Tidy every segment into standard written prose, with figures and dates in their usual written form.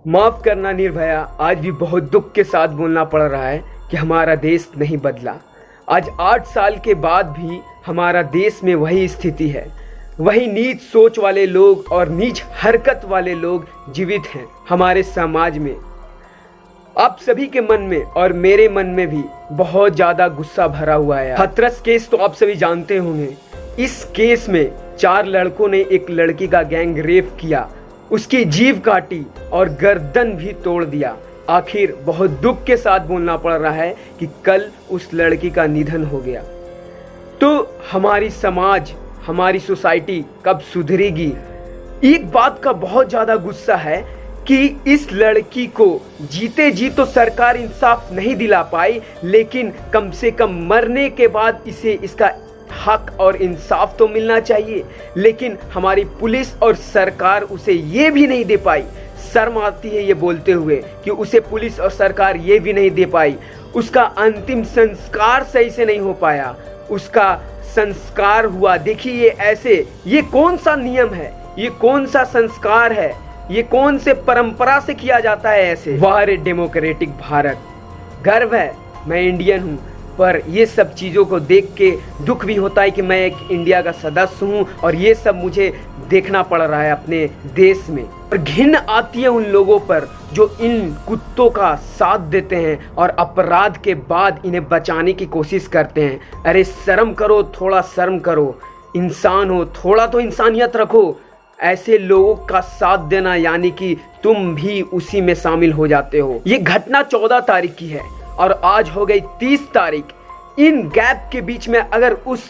माफ करना निर्भया, आज भी बहुत दुख के साथ बोलना पड़ रहा है कि हमारा देश नहीं बदला। आज 8 साल के बाद भी हमारा देश में वही स्थिति है। वही नीच सोच वाले लोग और नीच हरकत वाले लोग जीवित हैं हमारे समाज में। आप सभी के मन में और मेरे मन में भी बहुत ज़्यादा गुस्सा भरा हुआ है। हाथरस केस तो आप सभी जानते होंगे। इस केस में 4 लड़कों ने एक लड़की का गैंग रेप किया, उसकी जीभ काटी और गर्दन भी तोड़ दिया। आखिर बहुत दुख के साथ बोलना पड़ रहा है कि कल उस लड़की का निधन हो गया। तो हमारी समाज, हमारी सोसाइटी कब सुधरेगी? एक बात का बहुत ज़्यादा गुस्सा है कि इस लड़की को जीते जी तो सरकार इंसाफ नहीं दिला पाई, लेकिन कम से कम मरने के बाद इसे इसका हक और इंसाफ तो मिलना चाहिए। लेकिन हमारी पुलिस और सरकार उसे ये भी नहीं दे पाई। शर्म आती है ये बोलते हुए कि उसे पुलिस और सरकार ये भी नहीं दे पाई। उसका अंतिम संस्कार सही से नहीं हो पाया। उसका संस्कार हुआ, देखिए ये कौन सा नियम है, ये कौन सा संस्कार है, ये कौन से परंपरा से किया जाता है ऐसे? वाह रे डेमोक्रेटिक भारत, गर्व है मैं इंडियन हूँ। पर ये सब चीज़ों को देख के दुख भी होता है कि मैं एक इंडिया का सदस्य हूँ और ये सब मुझे देखना पड़ रहा है अपने देश में। और घिन आती है उन लोगों पर जो इन कुत्तों का साथ देते हैं और अपराध के बाद इन्हें बचाने की कोशिश करते हैं। अरे शर्म करो, थोड़ा शर्म करो, इंसान हो, थोड़ा तो इंसानियत रखो। ऐसे लोगों का साथ देना यानी कि तुम भी उसी में शामिल हो जाते हो। ये घटना 14 तारीख की है और आज हो गई 30 तारीख। इन गैप के बीच में अगर उस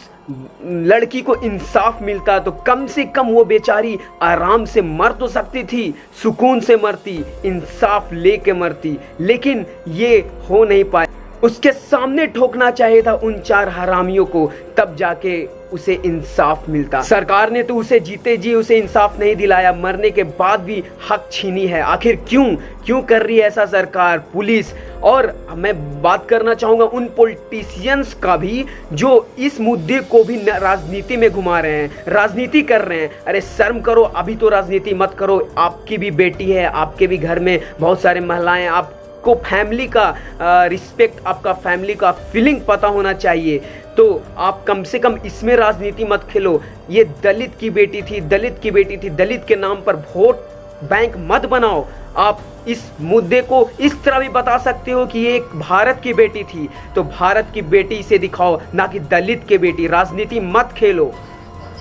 लड़की को इंसाफ मिलता तो कम से कम वो बेचारी आराम से मर तो सकती थी, सुकून से मरती, इंसाफ लेके मरती। लेकिन ये हो नहीं पाया। उसके सामने ठोकना चाहिए था उन 4 हरामियों को, तब जाके उसे इंसाफ मिलता। सरकार ने तो उसे जीते जी उसे इंसाफ नहीं दिलाया, मरने के बाद भी हक छीनी है। आखिर क्यों कर रही है ऐसा सरकार, पुलिस? और मैं बात करना चाहूँगा उन पॉलिटिशियंस का भी जो इस मुद्दे को भी राजनीति में घुमा रहे हैं, राजनीति कर रहे हैं। अरे शर्म करो, अभी तो राजनीति मत करो। आपकी भी बेटी है, आपके भी घर में बहुत सारे महिलाएं, आपको फैमिली का रिस्पेक्ट, आपका फैमिली का फीलिंग पता होना चाहिए। तो आप कम से कम इसमें राजनीति मत खेलो। ये दलित की बेटी थी, दलित के नाम पर वोट बैंक मत बनाओ। आप इस मुद्दे को इस तरह भी बता सकते हो कि ये एक भारत की बेटी थी, तो भारत की बेटी से दिखाओ, ना कि दलित की बेटी। राजनीति मत खेलो।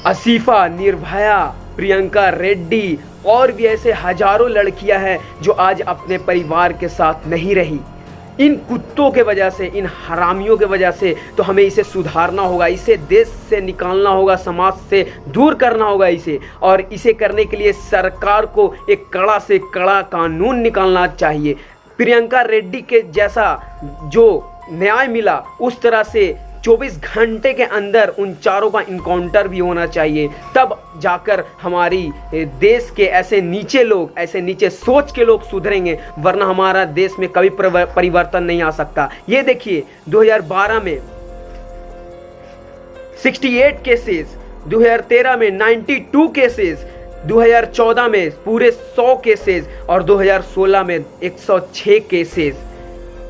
आसिफा, निर्भया, प्रियंका रेड्डी और भी ऐसे हजारों लड़कियां हैं जो आज अपने परिवार के साथ नहीं रही। इन कुत्तों के वजह से, इन हरामियों के वजह से। तो हमें इसे सुधारना होगा, इसे देश से निकालना होगा, समाज से दूर करना होगा इसे। और इसे करने के लिए सरकार को एक कड़ा से कड़ा कानून निकालना चाहिए। प्रियंका रेड्डी के जैसा जो न्याय मिला उस तरह से 24 घंटे के अंदर उन 4 का इनकाउंटर भी होना चाहिए। तब जाकर हमारी देश के ऐसे नीचे लोग, ऐसे नीचे सोच के लोग सुधरेंगे, वरना हमारा देश में कभी परिवर्तन नहीं आ सकता। ये देखिए 2012 में 68 केसेस, 2013 में 92 केसेस, 2014 में पूरे 100 केसेस और 2016 में 106 केसेस।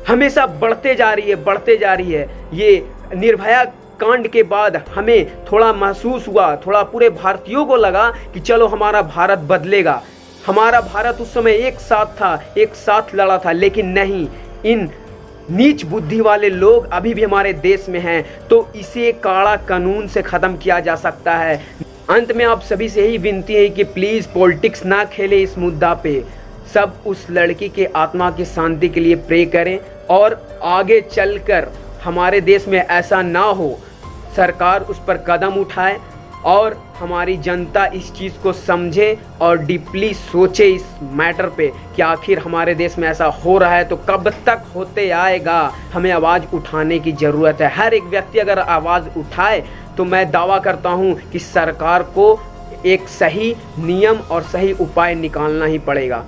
हमेशा बढ़ते जा रही है। ये निर्भया कांड के बाद हमें थोड़ा महसूस हुआ, थोड़ा पूरे भारतीयों को लगा कि चलो हमारा भारत बदलेगा। हमारा भारत उस समय एक साथ था, एक साथ लड़ा था। लेकिन नहीं, इन नीच बुद्धि वाले लोग अभी भी हमारे देश में हैं। तो इसे काला कानून से ख़त्म किया जा सकता है। अंत में आप सभी से यही विनती है कि प्लीज़ पॉलिटिक्स ना खेले इस मुद्दा पे। सब उस लड़की के आत्मा की शांति के लिए प्रे करें और आगे चलकर हमारे देश में ऐसा ना हो, सरकार उस पर कदम उठाए और हमारी जनता इस चीज़ को समझे और डीपली सोचे इस मैटर पे कि आखिर हमारे देश में ऐसा हो रहा है तो कब तक होते आएगा। हमें आवाज़ उठाने की ज़रूरत है। हर एक व्यक्ति अगर आवाज़ उठाए तो मैं दावा करता हूँ कि सरकार को एक सही नियम और सही उपाय निकालना ही पड़ेगा।